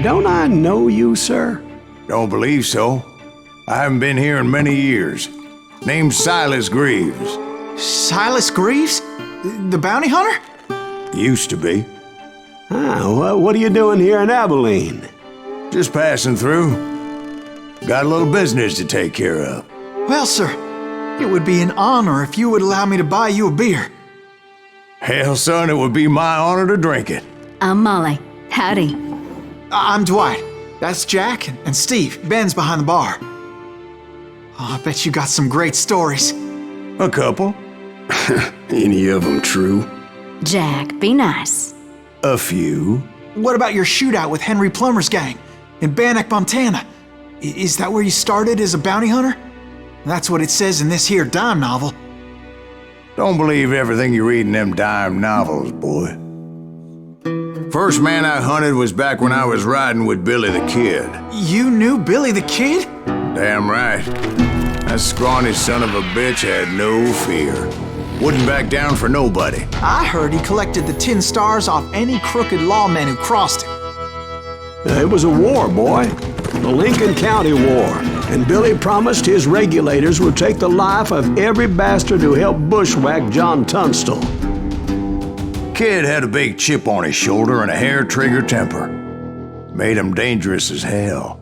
Don't I know you, sir? Don't believe so. I haven't been here in many years. Name's Silas Greaves. Silas Greaves? The bounty hunter? Used to be. What are you doing here in Abilene? Just passing through. Got a little business to take care of. Well, sir, it would be an honor if you would allow me to buy you a beer. Hell, son, it would be my honor to drink it. I'm Molly. Howdy. I'm Dwight. That's Jack and Steve. Ben's behind the bar. Oh, I bet you got some great stories. A couple. Any of them true? Jack, be nice. A few. What about your shootout with Henry Plummer's gang in Bannock, Montana? Is that where you started as a bounty hunter? That's what it says in this here dime novel. Don't believe everything you read in them dime novels, boy. First man I hunted was back when I was riding with Billy the Kid. You knew Billy the Kid? Damn right. That scrawny son of a bitch had no fear. Wouldn't back down for nobody. I heard he collected the 10 stars off any crooked lawman who crossed him. It was a war, boy. The Lincoln County War. And Billy promised his regulators would take the life of every bastard who helped bushwhack John Tunstall. Kid had a big chip on his shoulder and a hair-trigger temper. Made him dangerous as hell.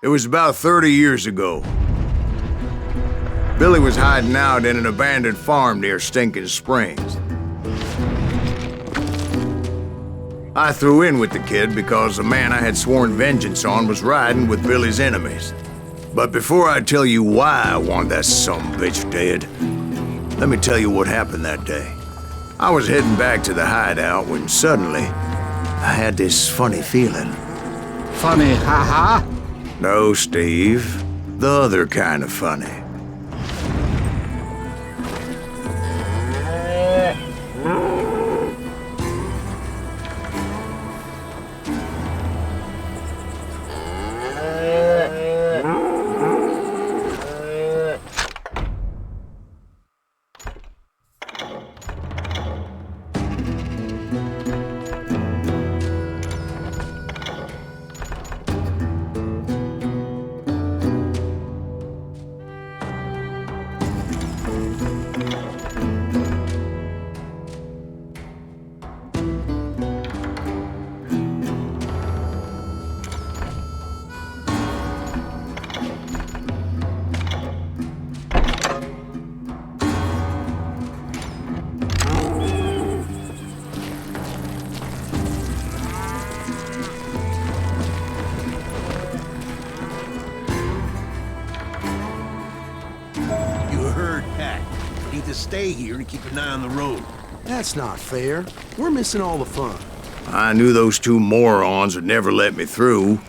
It was about 30 years ago. Billy was hiding out in an abandoned farm near Stinking Springs. I threw in with the kid because the man I had sworn vengeance on was riding with Billy's enemies. But before I tell you why I want that sumbitch dead, let me tell you what happened that day. I was heading back to the hideout when suddenly I had this funny feeling. Funny, haha? No, Steve. The other kind of funny. Stay here and keep an eye on the road. That's not fair. We're missing all the fun. I knew those two morons would never let me through.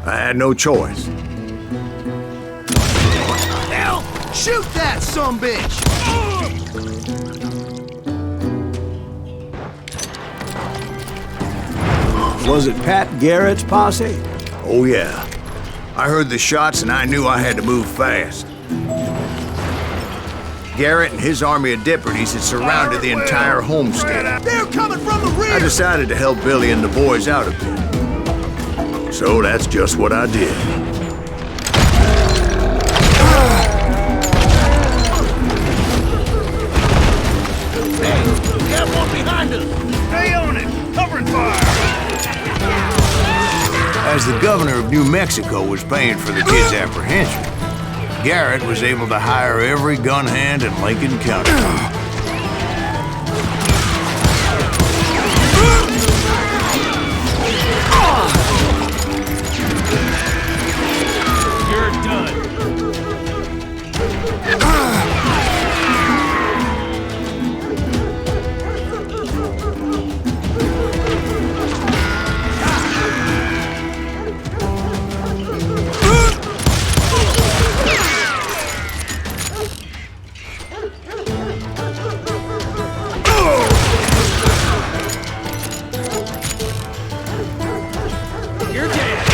I had no choice. Hell! Shoot that sumbitch! Was it Pat Garrett's posse? Oh yeah. I heard the shots and I knew I had to move fast. Garrett and his army of deputies had surrounded the entire homestead. They're coming from the rear! I decided to help Billy and the boys out a bit. So that's just what I did. Hey, we got one behind us! Stay on As the governor of New Mexico was paying for the kid's apprehension, Garrett was able to hire every gun hand in Lincoln County. You're done. You're dead.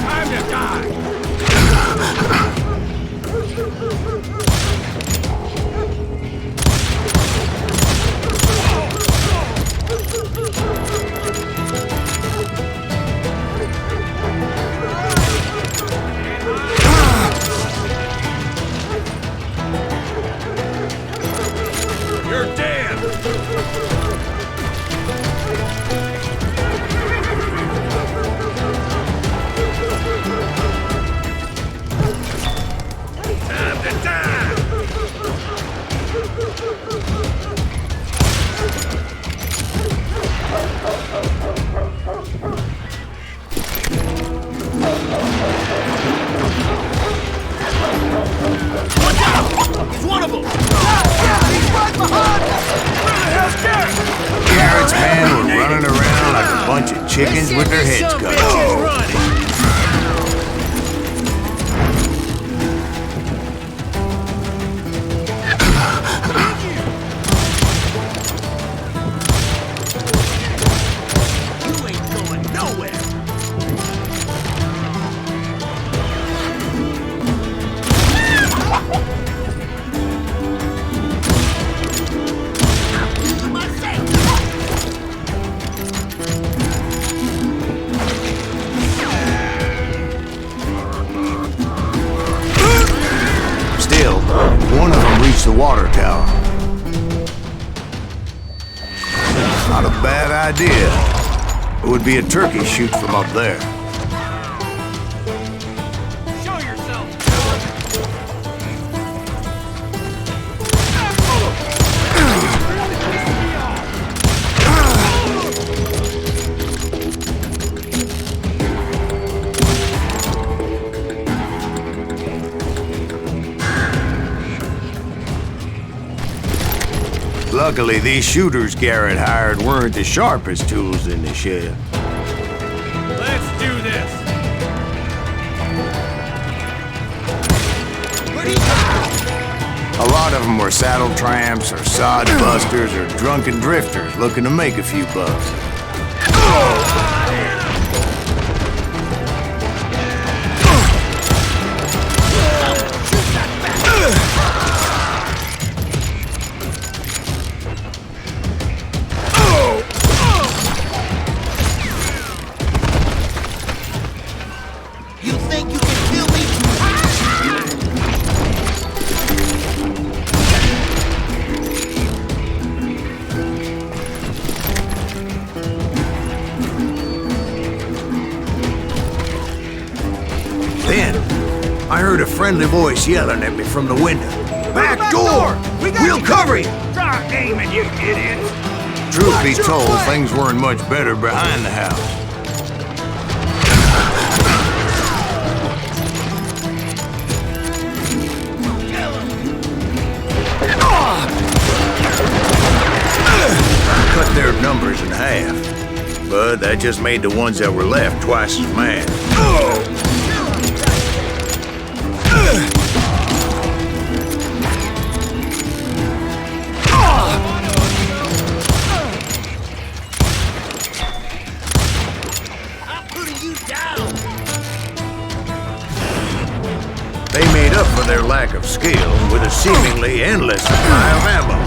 Time to die. You're dead. Time to die. Watch out! He's one of them! He's right behind us! Where the hell's Garrett? Garrett's men were running around like a bunch of chickens with their heads cut off. You ain't going nowhere! Still, one of them reached the water tower. Not a bad idea. It would be a turkey shoot from up there. Show yourself! Luckily, these shooters Garrett hired weren't the sharpest tools in the shed. Let's do this! Where'd he go? A lot of them were saddle tramps or sod busters or drunken drifters looking to make a few bucks. You think you can kill me? Then, I heard a friendly voice yelling at me from the window. Back door! We'll cover you! Start aiming, you idiots! Truth be told, things weren't much better behind the house. Cut their numbers in half, but that just made the ones that were left twice as mad. I'm putting you down. They made up for their lack of skill with a seemingly endless supply of ammo.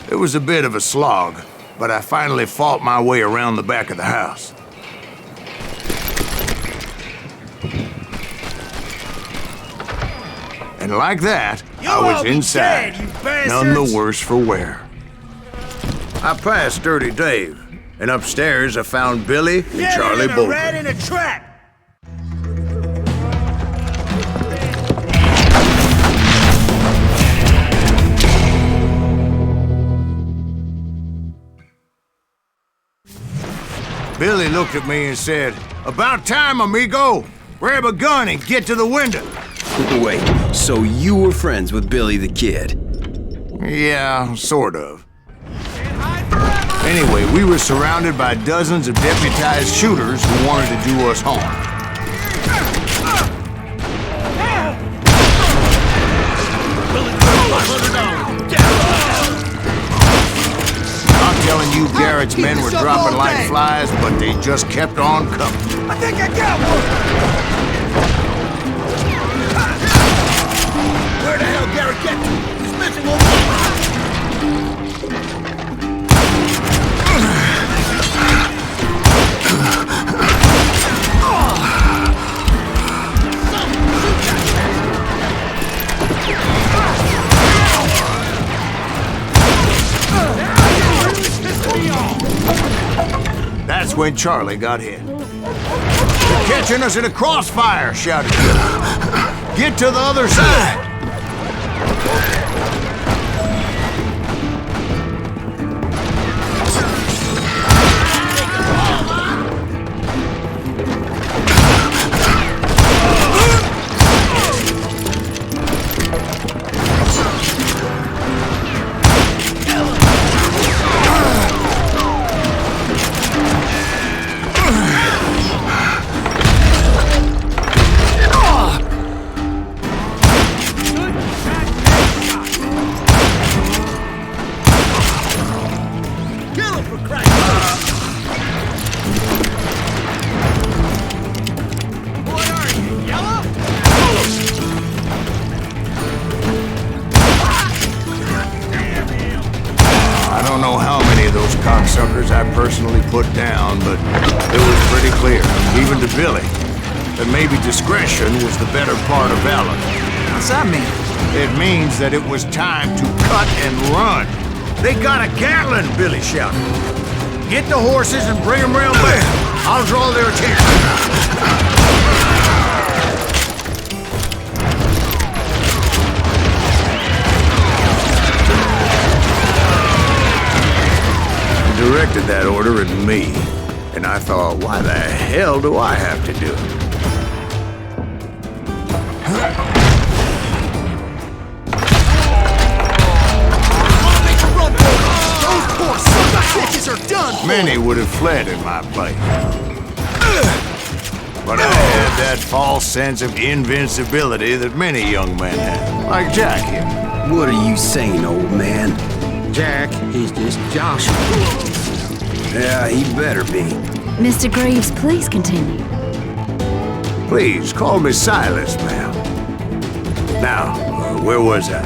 It was a bit of a slog, but I finally fought my way around the back of the house. And like that, I was inside, none the worse for wear. I passed Dirty Dave, and upstairs I found Billy and Charlie Rat Bolton. in a trap! Billy looked at me and said, "About time, amigo! Grab a gun and get to the window!" Wait, so you were friends with Billy the Kid? Yeah, sort of. Anyway, we were surrounded by dozens of deputized shooters who wanted to do us harm. I'm telling you, Garrett's men were dropping like flies, but they just kept on coming. I think I got one! Where the hell Garrett get to? He's missing one. That's when Charlie got hit. "They're catching us in a crossfire," shouted Billy. "Get to the other side!" Cocksuckers I personally put down, but it was pretty clear, even to Billy, that maybe discretion was the better part of valor. What's that mean? It means that it was time to cut and run. "They got a Gatling," Billy shouted. "Get the horses and bring them round back. I'll draw their attention." Directed that order at me, and I thought, why the hell do I have to do it? Many would have fled in my place. But I had that false sense of invincibility that many young men have, like Jack here. What are you saying, old man? Jack, he's just Joshua. Yeah, he better be. Mr. Greaves, please continue. Please, call me Silas, ma'am. Now, where was I?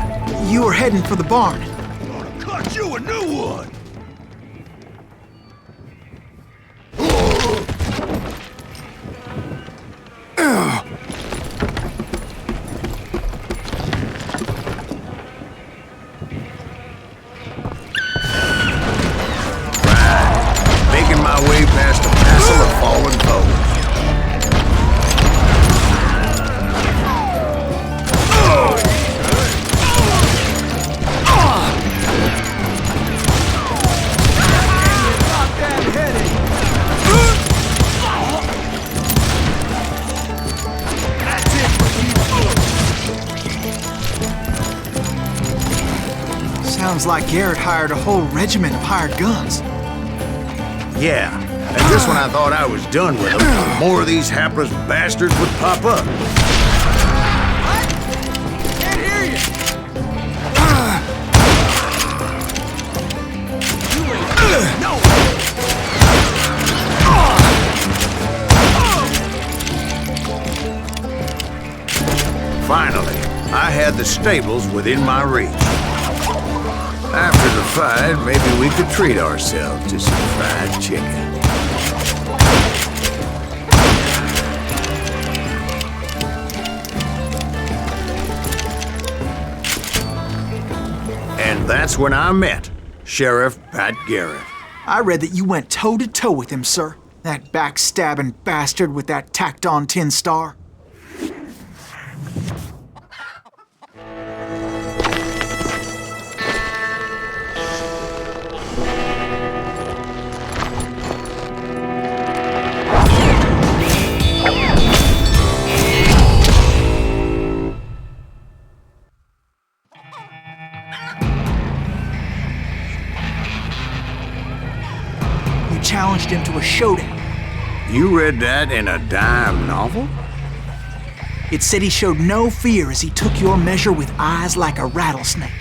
You were heading for the barn. Gonna cut you a new one! Making my way past a passel of fallen foes. Sounds like Garrett hired a whole regiment of hired guns. Yeah, and just when I thought I was done with them, more of these hapless bastards would pop up. Can't hear you! No! Finally, I had the stables within my reach. After the fight, maybe we could treat ourselves to some fried chicken. And that's when I met Sheriff Pat Garrett. I read that you went toe-to-toe with him, sir. That backstabbing bastard with that tacked-on tin star. Challenged him to a showdown. You read that in a dime novel? It said he showed no fear as he took your measure with eyes like a rattlesnake.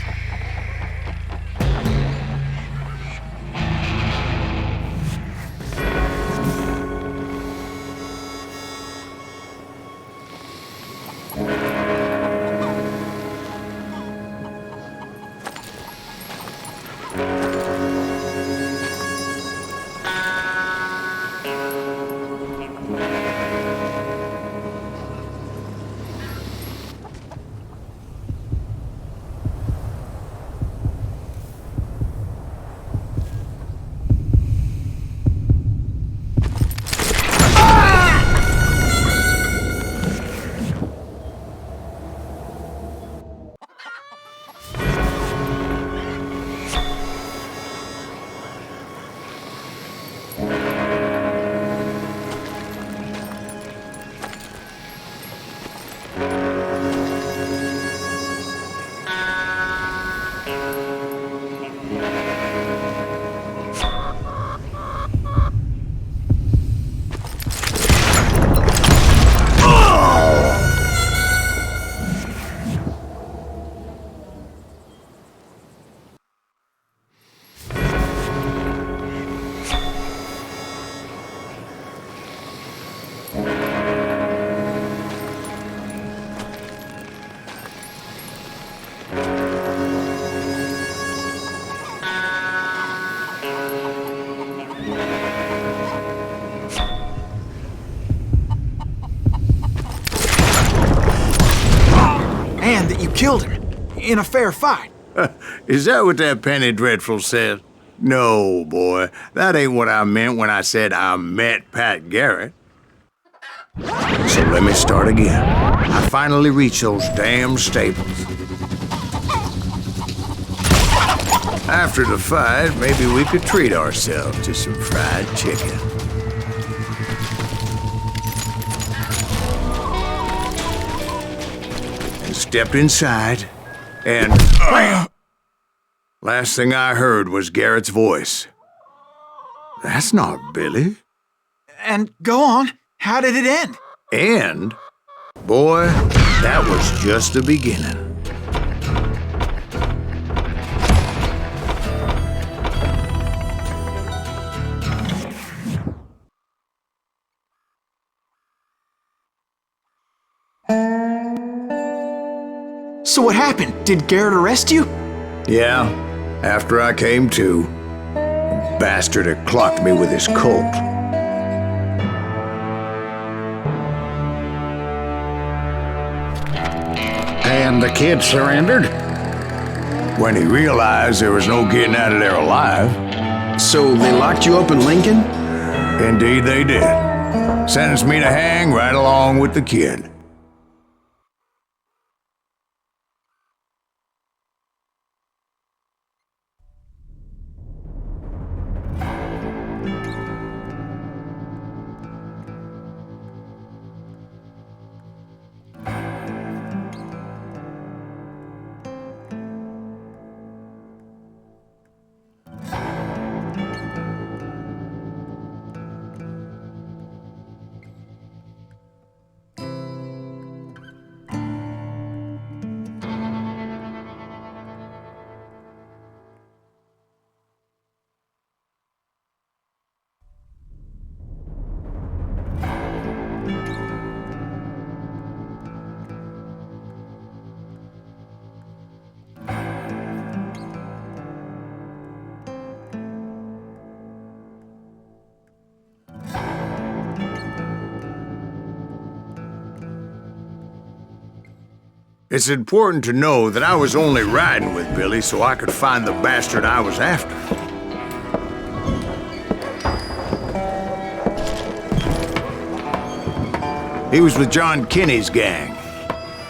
Killed him in a fair fight. Is that what that penny dreadful said? No, boy. That ain't what I meant when I said I met Pat Garrett. So let me start again. I finally reached those damn stables. After the fight, maybe we could treat ourselves to some fried chicken. Stepped inside, and last thing I heard was Garrett's voice. That's not Billy. And go on, how did it end? And, boy, that was just the beginning. So what happened? Did Garrett arrest you? Yeah, after I came to, the bastard had clocked me with his Colt. And the kid surrendered? When he realized there was no getting out of there alive. So they locked you up in Lincoln? Indeed they did. Sentenced me to hang right along with the kid. It's important to know that I was only riding with Billy so I could find the bastard I was after. He was with John Kinney's gang,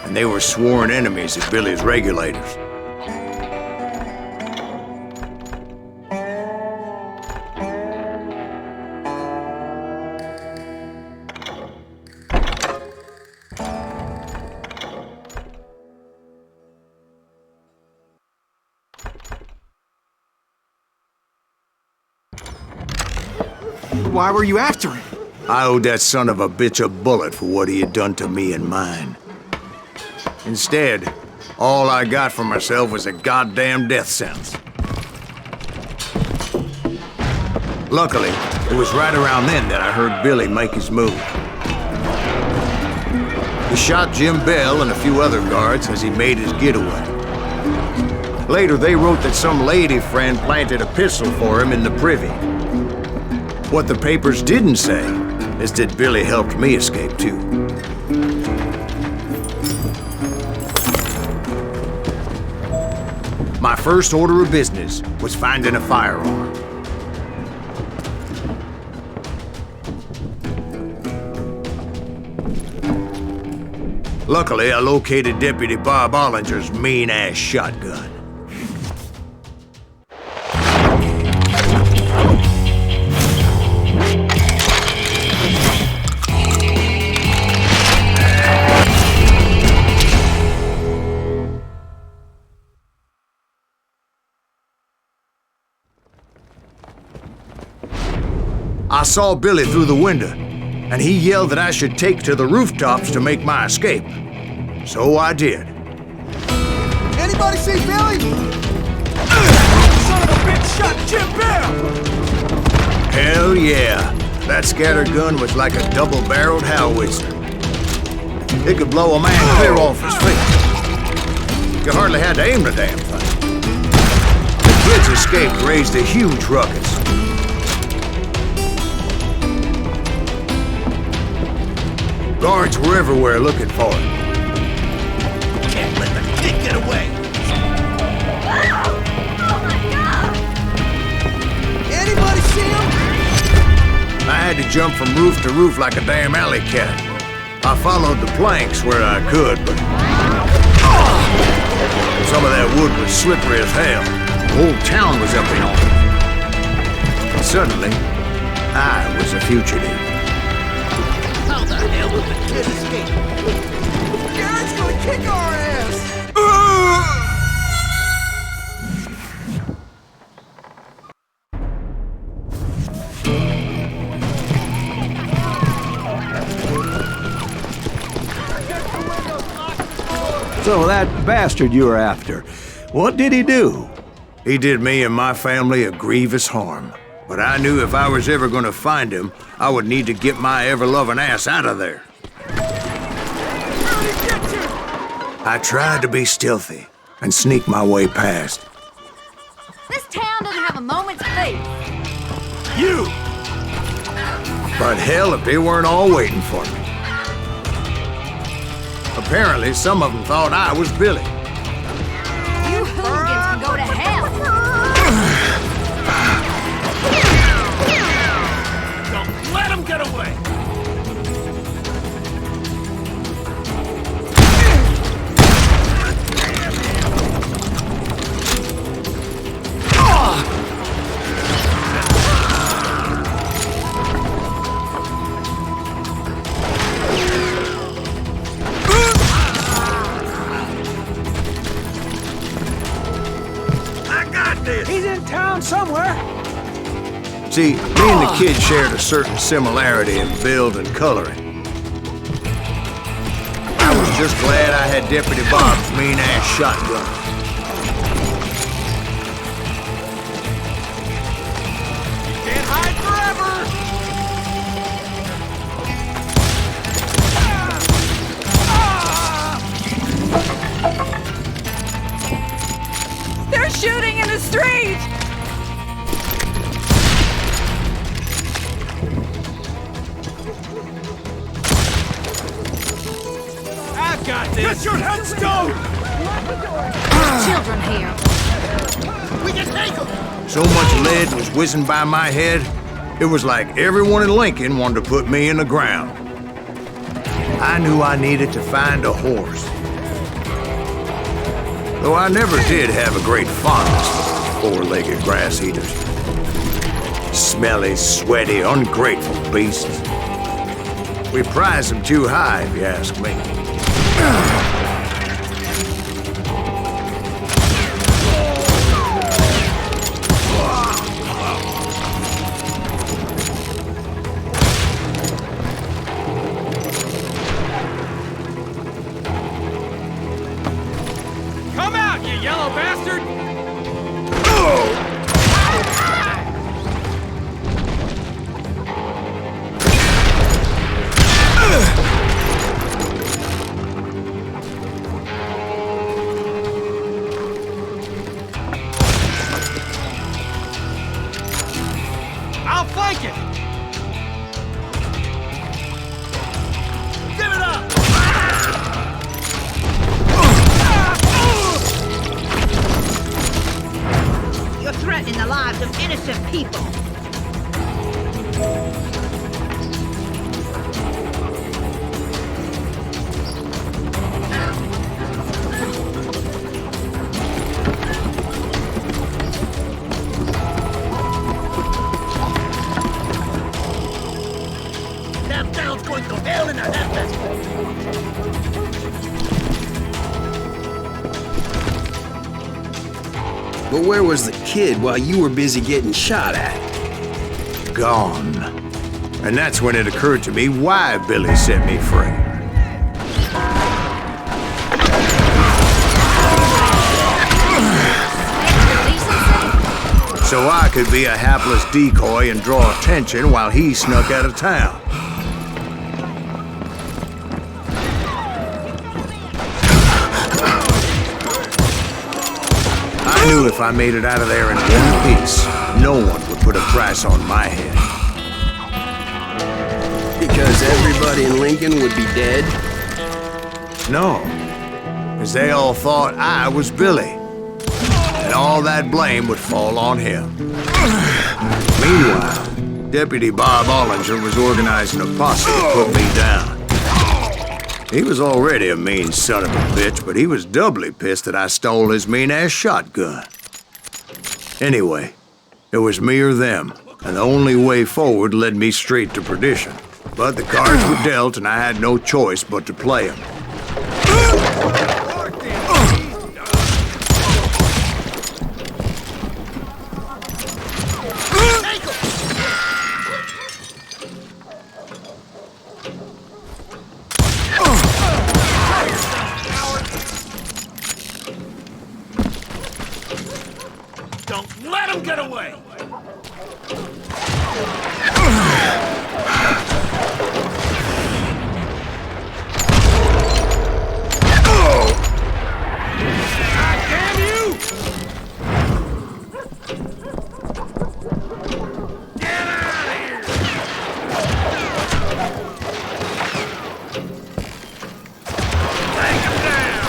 and they were sworn enemies of Billy's regulators. Why were you after him? I owed that son of a bitch a bullet for what he had done to me and mine. Instead, all I got for myself was a goddamn death sentence. Luckily, it was right around then that I heard Billy make his move. He shot Jim Bell and a few other guards as he made his getaway. Later, they wrote that some lady friend planted a pistol for him in the privy. What the papers didn't say is that Billy helped me escape too. My first order of business was finding a firearm. Luckily, I located Deputy Bob Ollinger's mean-ass shotgun. I saw Billy through the window, and he yelled that I should take to the rooftops to make my escape. So I did. Anybody see Billy? Son of a bitch shot Jim Bell! Hell yeah. That scattergun was like a double-barreled howitzer. It could blow a man clear off his feet. You hardly had to aim the damn thing. The kid's escape raised a huge ruckus. Guards were everywhere looking for him. Can't let the kid get away! Anybody see him? I had to jump from roof to roof like a damn alley cat. I followed the planks where I could, but some of that wood was slippery as hell. The whole town was up in arms. Suddenly, I was a fugitive. How the hell did the kid escape? Garrett's gonna kick our ass! So that bastard you were after, what did he do? He did me and my family a grievous harm. But I knew if I was ever gonna find him, I would need to get my ever-loving ass out of there. I tried to be stealthy and sneak my way past. This town doesn't have a moment's faith. You! But hell, if they weren't all waiting for me. Apparently, some of them thought I was Billy. You hooligans can go to hell. Don't let him get away! He's in town somewhere. See, me and the kid shared a certain similarity in build and coloring. I was just glad I had Deputy Bob's mean-ass shotgun. Can't hide forever. They're shooting in the street! That's got this! Get your headstone! Children here. We can take them! So much lead was whizzing by my head, it was like everyone in Lincoln wanted to put me in the ground. I knew I needed to find a horse. Though I never did have a great fondness for four-legged grass eaters. Smelly, sweaty, ungrateful beasts. We prize them too high, if you ask me. Come out, you yellow bastard! I'll flank it! Give it up! You're threatening the lives of innocent people. That town's going to hell in a handbasket. But where was the kid while you were busy getting shot at? Gone. And that's when it occurred to me why Billy set me free. So I could be a hapless decoy and draw attention while he snuck out of town. I knew if I made it out of there in one piece, no one would put a price on my head. Because everybody in Lincoln would be dead? No, because they all thought I was Billy. And all that blame would fall on him. Meanwhile, Deputy Bob Ollinger was organizing a posse to put me down. He was already a mean son of a bitch, but he was doubly pissed that I stole his mean-ass shotgun. Anyway, it was me or them, and the only way forward led me straight to perdition. But the cards were dealt, and I had no choice but to play them. Don't let him get away! God damn you! Get out of here! Take him down!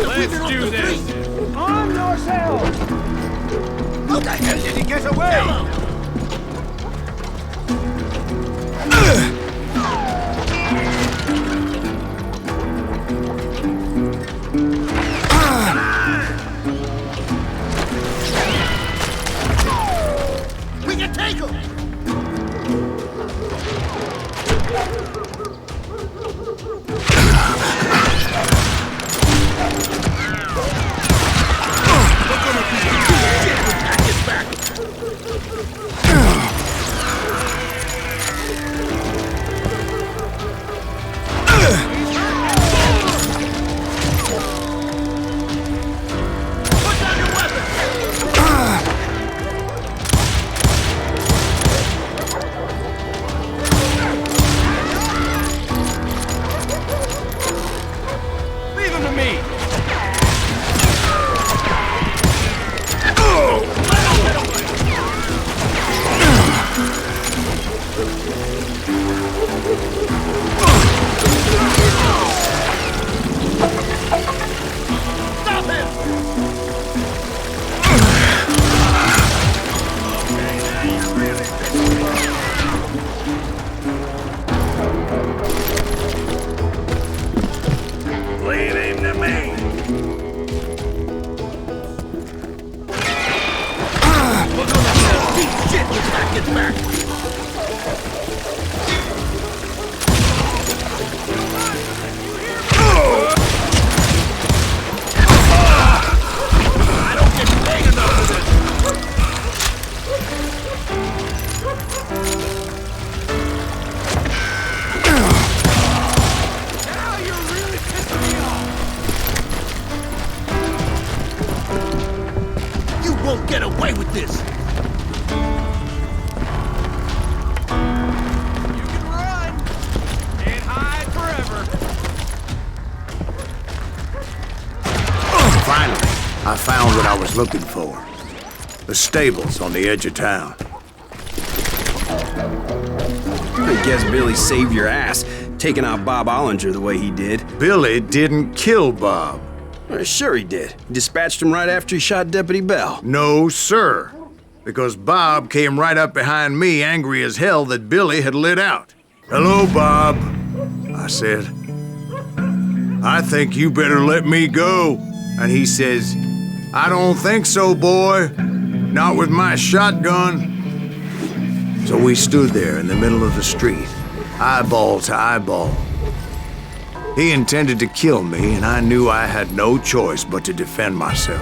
Let's do this! Arm yourself! How the hell did he get away? We can take him! We're gonna be in good shape when Jack gets back. get away with this. You can run. Can't hide forever. Finally, I found what I was looking for. The stables on the edge of town. I guess Billy saved your ass, taking out Bob Ollinger the way he did. Billy didn't kill Bob. Sure he did. Dispatched him right after he shot Deputy Bell. No, sir. Because Bob came right up behind me, angry as hell that Billy had lit out. "Hello, Bob," I said. "I think you better let me go." And he says, "I don't think so, boy. Not with my shotgun." So we stood there in the middle of the street, eyeball to eyeball. He intended to kill me, and I knew I had no choice but to defend myself.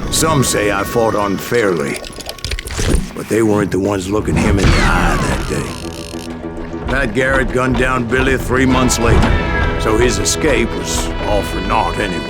Some say I fought unfairly, but they weren't the ones looking him in the eye that day. Pat Garrett gunned down Billy 3 months later, so his escape was all for naught anyway.